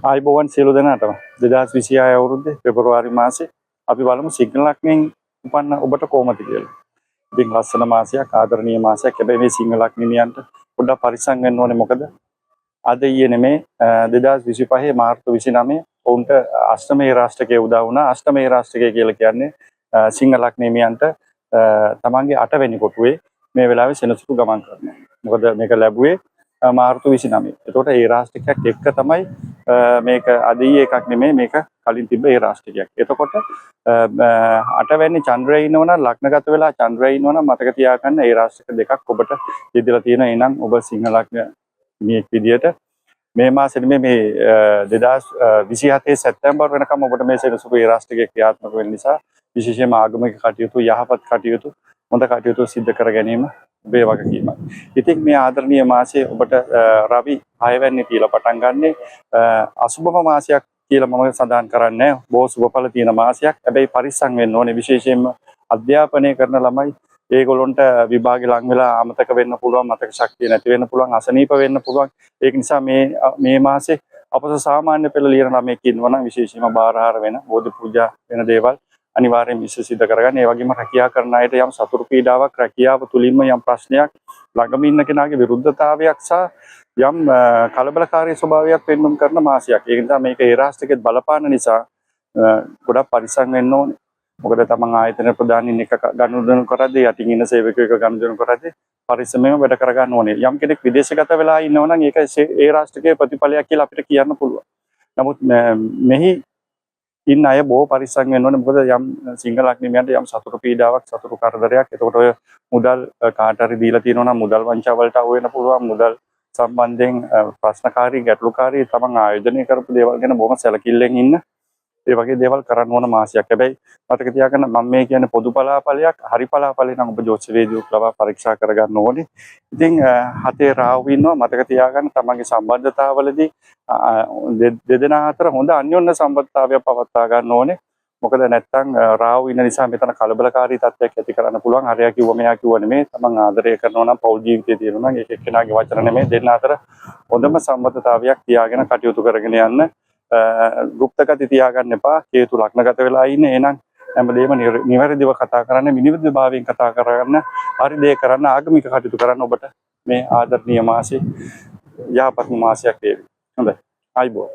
ආයිබෝවන් සියලු දෙනාටම 2026 අවුරුද්දේ පෙබරවාරි මාසේ අපි බලමු සිංහල ලග්නයෙන් උපන්න ඔබට කොහොමද කියලා. ඉතින් ලස්සන මාසයක් ආදරණීය මාසයක්. හැබැයි මේ සිංහල ලග්නියන්ට පොඩ්ඩක් පරිස්සම් වෙන්න ඕනේ. මොකද අද ඊයේ නෙමේ 2025 මාර්තු 29 ඔවුන්ට අෂ්ටමේ රාෂ්ටකයේ උදා වුණා. අෂ්ටමේ රාෂ්ටකය කියලා කියන්නේ සිංහල ලග්නියන්ට තමන්ගේ 8 වෙනි කොටුවේ මේ වෙලාවේ සෙනසුරු ගමන් කරනවා. මොකද මේක ලැබුවේ මාර්තු 29. එතකොට ඒ රාෂ්ටකයක් එක්ක තමයි මේක අදී එකක් නෙමෙයි මේක කලින් තිබ්බ ඒ රාෂ්ටකයක්. එතකොට 8 වෙනි චන්ද්‍රය ඉන්නවනම් ලග්නගත වෙලා චන්ද්‍රය ඉන්නවනම් මතක තියාගන්න ඒ රාෂ්ටක දෙකක් ඔබට ඉදලා තියෙනවා. එහෙනම් ඔබ සිංහල ලග්නියෙක් විදියට මේ මාසෙ මේ 2027 සැප්තැම්බර් වෙනකම් ඔබට මේ සෙනසුරු ඒ රාෂ්ටකයේ ක්‍රියාත්මක වෙන නිසා විශේෂයෙන්ම ආගමික කටයුතු යහපත් කටයුතු හොඳ කටයුතු සිදු කර ගැනීම ඔබේ වගකීමයි. ඉතින් මේ ආදරණීය මාසයේ ඔබට රවි 6 වෙනි කියලා පටන් ගන්නෙ අසුබම මාසයක් කියලා මම සඳහන් කරන්නේ. බොහෝ සුබඵල තියෙන මාසයක්. හැබැයි පරිස්සම් වෙන්න ඕනේ. විශේෂයෙන්ම අධ්‍යාපනය කරන ළමයි ඒගොල්ලොන්ට විභාගෙ ලඟ වෙලා අමතක වෙන්න පුළුවන්, මතක ශක්තිය නැති වෙන්න පුළුවන්, අසනීප වෙන්න පුළුවන්. ඒක නිසා මේ මාසේ අපස සාමාන්‍ය පෙළ ලියන ළමයෙක් ඉන්නවා නම් විශේෂයෙන්ම බාරහාර වෙන, බෝධි පූජා වෙන දේවල් අනිවාර්යෙන් විශ්වසිත කරගන්න. ඒ වගේම රැකියාව කරන අයට යම් සතුරු පීඩාවක්, රැකියාව තුලින්ම යම් ප්‍රශ්නයක්, ළඟම ඉන්න කෙනාගේ විරුද්ධතාවයක් සහ යම් කලබලකාරී ස්වභාවයක් පෙන්වුම් කරන මාසයක්. ඒ නිසා මේක ඒ රාෂ්ට්‍රකෙත් බලපාන නිසා ගොඩක් පරිස්සම් වෙන්න ඕනේ. මොකද තමන් ආයතන ප්‍රධානීන් එක ගනුදෙනු කරද්දී යටින් ඉන්න සේවකයෙක් ගනුදෙනු කරද්දී පරිස්සමෙන් වැඩ කරගන්න ඕනේ. යම් කෙනෙක් විදේශගත වෙලා ඉන්නවා නම් ඒක ඒ රාෂ්ට්‍රකයේ ප්‍රතිඵලයක් කියලා අපිට කියන්න පුළුවන්. නමුත් මෙහි ඉන්න අය බොහෝ පරිස්සම් වෙන්න ඕනේ. මොකද යම් සිංහල ලග්නියන්ට යම් සතුරු පීඩාවක්, සතුරු කරදරයක්, එතකොට ඔය මුදල් කාට හරි දීලා තියෙනවා නම් මුදල් වංචාව වලට අහු වෙන්න පුළුවන්. මුදල් සම්බන්ධයෙන් ප්‍රශ්නකාරී, ගැටලුකාරී තමන් ආයෝජනය කරපු දේවල් ගැන බොහොම සැලකිල්ලෙන් ඉන්න. ඒ වගේ දේවල් කරන්න ඕන මාසයක්. හැබැයි මතක තියාගන්න මම මේ කියන්නේ පොදු පලාපලයක්, හරි පලාපලේ නම් ඔබ ජෝතිෂවේදියෙක් ලබා පරීක්ෂා කරගන්න ඕනේ. ඉතින් හතේ රාහු ඉන්නවා. මතක තියාගන්න තමන්ගේ සම්බන්ධතාවවලදී දෙදෙනා අතර හොඳ අන්‍යෝන්‍ය සම්බන්ධතාවයක් පවත්වා ගන්න ඕනේ. මොකද නැත්තම් රාහු ඉන්න නිසා මෙතන කලබලකාරී තත්ත්වයක් ඇති කරන්න පුළුවන්. හරයා කිව්ව මෙයා කිව්ව නෙමෙයි. තමන් ආදරය කරනවා නම් පෞල් ජීවිතයේ තියෙනවා නම් ඒක එක්කෙනාගේ වචන නෙමෙයි. දෙන්න අතර හොඳම සම්බන්ධතාවයක් තියාගෙන කටයුතු කරගෙන යන්න. ගුප්ත ගති තියාගන්න එපා. හේතු ලග්නගත වෙලා ඉන්නේ. එහෙනම් හැමදේම නිවැරදිව කතා කරන්න, විනිවිද භාවයෙන් කතා කරන්න, හරි දේ කරන්න, ආගමික කටයුතු කරන්න ඔබට මේ ආදරණීය මාසේ යහපත් මාසයක් වේවි. හොඳයි. ආයිබෝන්.